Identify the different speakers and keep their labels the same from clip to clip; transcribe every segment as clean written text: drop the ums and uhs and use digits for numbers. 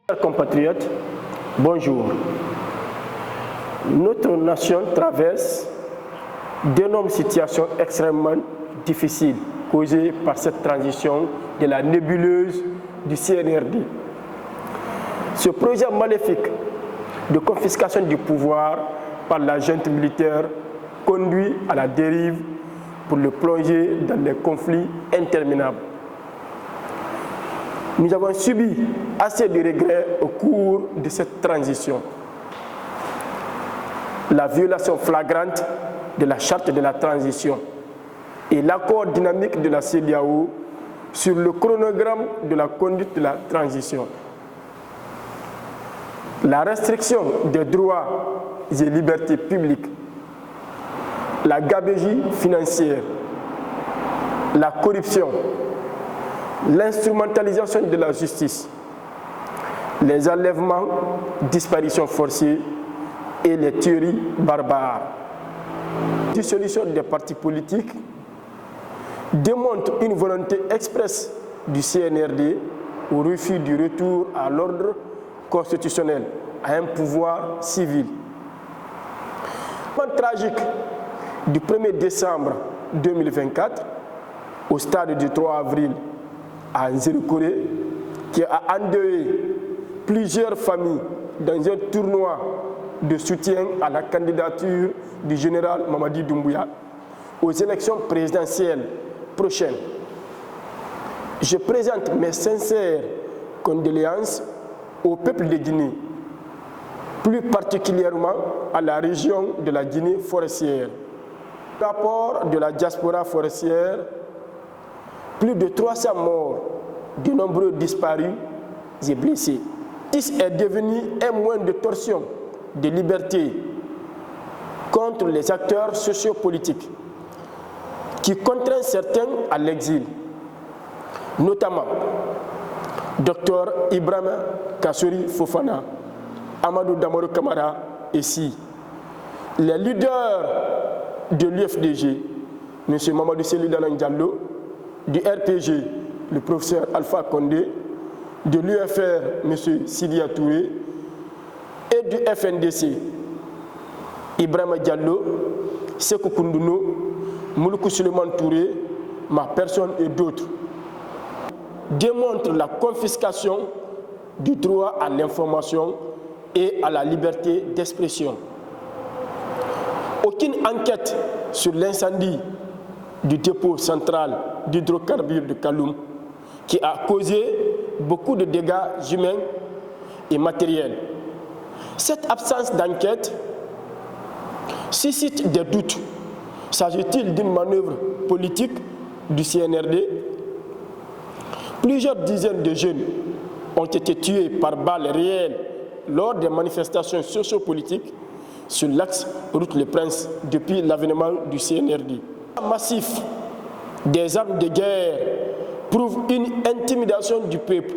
Speaker 1: Chers compatriotes, bonjour. Notre nation traverse d'énormes situations extrêmement difficiles causées par cette transition de la nébuleuse du CNRD. Ce projet maléfique de confiscation du pouvoir par la junte militaire conduit à la dérive pour le plonger dans des conflits interminables. Nous avons subi assez de regrets au cours de cette transition. La violation flagrante de la charte de la transition et l'accord dynamique de la CEDEAO sur le chronogramme de la conduite de la transition. La restriction des droits et libertés publiques, la gabegie financière, la corruption, l'instrumentalisation de la justice, les enlèvements, disparitions forcées et les tueries barbares. La dissolution des partis politiques démontre une volonté expresse du CNRD au refus du retour à l'ordre constitutionnel, à un pouvoir civil. Le moment tragique du 1er décembre 2024, au stade du 3 avril, à Nzéroukouré, qui a endeuillé plusieurs familles dans un tournoi de soutien à la candidature du général Mamadi Doumbouya aux élections présidentielles prochaines. Je présente mes sincères condoléances au peuple de Guinée, plus particulièrement à la région de la Guinée forestière. Rapport de la diaspora forestière, plus de 300 morts, de nombreux disparus et blessés. Ceci est devenu un moyen de torsion de liberté contre les acteurs sociopolitiques qui contraignent certains à l'exil, notamment Dr Ibrahima Kassori Fofana, Amadou Damaro Camara et Si. Les leaders de l'UFDG, M. Mamadou Sely Dalan Diallo, du RPG, le professeur Alpha Condé, de l'UFR, M. Sidia Touré, et du FNDC, Ibrahima Diallo, Sekou Koundouno, Mouloukou Suleiman Touré, ma personne et d'autres, démontrent la confiscation du droit à l'information et à la liberté d'expression. Aucune enquête sur l'incendie du dépôt central d'hydrocarbures de Kaloum, qui a causé beaucoup de dégâts humains et matériels. Cette absence d'enquête suscite des doutes. S'agit-il d'une manœuvre politique du CNRD? Plusieurs dizaines de jeunes ont été tués par balles réelles lors des manifestations sociopolitiques sur l'axe route Le Prince depuis l'avènement du CNRD. Massif des armes de guerre prouve une intimidation du peuple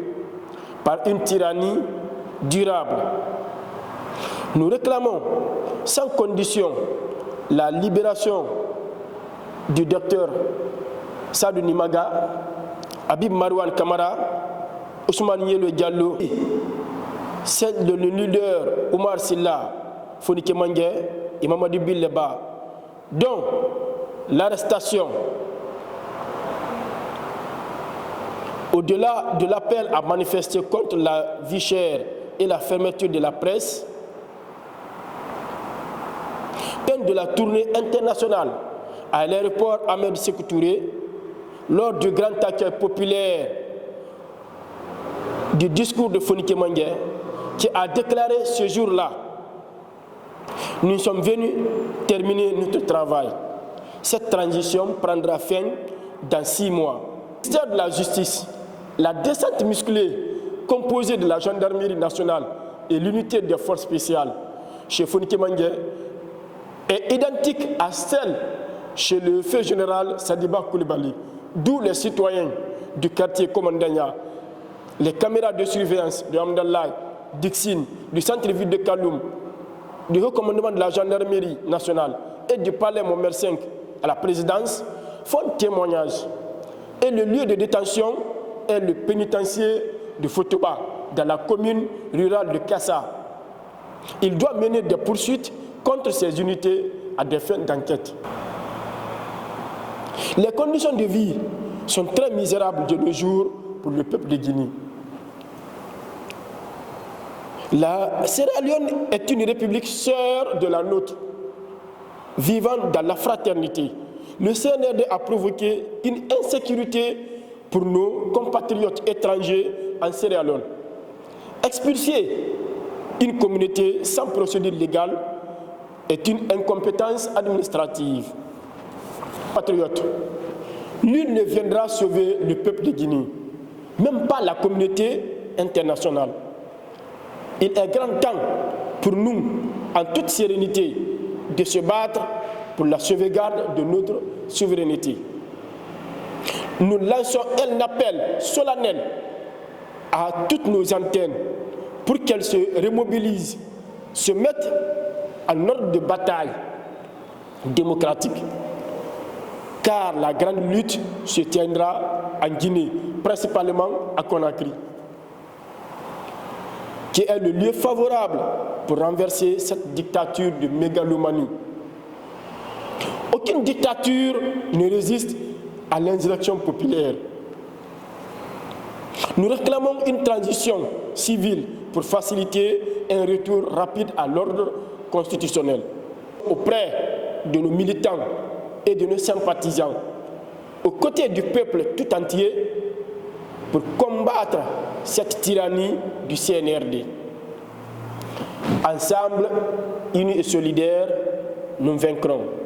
Speaker 1: par une tyrannie durable. Nous réclamons sans condition la libération du docteur Sadou Nimaga, Habib Marouane Kamara, Ousmane Yelo Diallo, celle de le leader Oumar Silla, Fonike Mangué et Mamadou Billeba, dont l'arrestation, au-delà de l'appel à manifester contre la vie chère et la fermeture de la presse, de la tournée internationale à l'aéroport Ahmed Sékou Touré, lors du grand accueil populaire du discours de Fonike Mangué, qui a déclaré ce jour-là: nous sommes venus terminer notre travail. Cette transition prendra fin dans 6 mois. Le ministère de la Justice La descente musclée composée de la gendarmerie nationale et l'unité des forces spéciales chez Fonike Mangué est identique à celle chez le feu général Sadiba Koulibaly, d'où les citoyens du quartier Komandanya, les caméras de surveillance de Hamdallah, d'Ixine, du centre-ville de Kaloum, du haut commandement de la gendarmerie nationale et du palais Montmer 5 à la présidence font témoignage. Et le lieu de détention est le pénitencier de Fotoba, dans la commune rurale de Kassa. Il doit mener des poursuites contre ces unités à des fins d'enquête. Les conditions de vie sont très misérables de nos jours pour le peuple de Guinée. La Sierra Leone est une république sœur de la nôtre, vivant dans la fraternité. Le CNRD a provoqué une insécurité pour nos compatriotes étrangers en Sierra Leone. Expulser une communauté sans procédure légale est une incompétence administrative. Patriotes, nul ne viendra sauver le peuple de Guinée, même pas la communauté internationale. Il est grand temps pour nous, en toute sérénité, de se battre pour la sauvegarde de notre souveraineté. Nous lançons un appel solennel à toutes nos antennes pour qu'elles se remobilisent, se mettent en ordre de bataille démocratique. Car la grande lutte se tiendra en Guinée, principalement à Conakry, qui est le lieu favorable pour renverser cette dictature de mégalomanie. Aucune dictature ne résiste à l'insurrection populaire. Nous réclamons une transition civile pour faciliter un retour rapide à l'ordre constitutionnel. Auprès de nos militants et de nos sympathisants, aux côtés du peuple tout entier, pour combattre cette tyrannie du CNRD. Ensemble, unis et solidaires, nous vaincrons.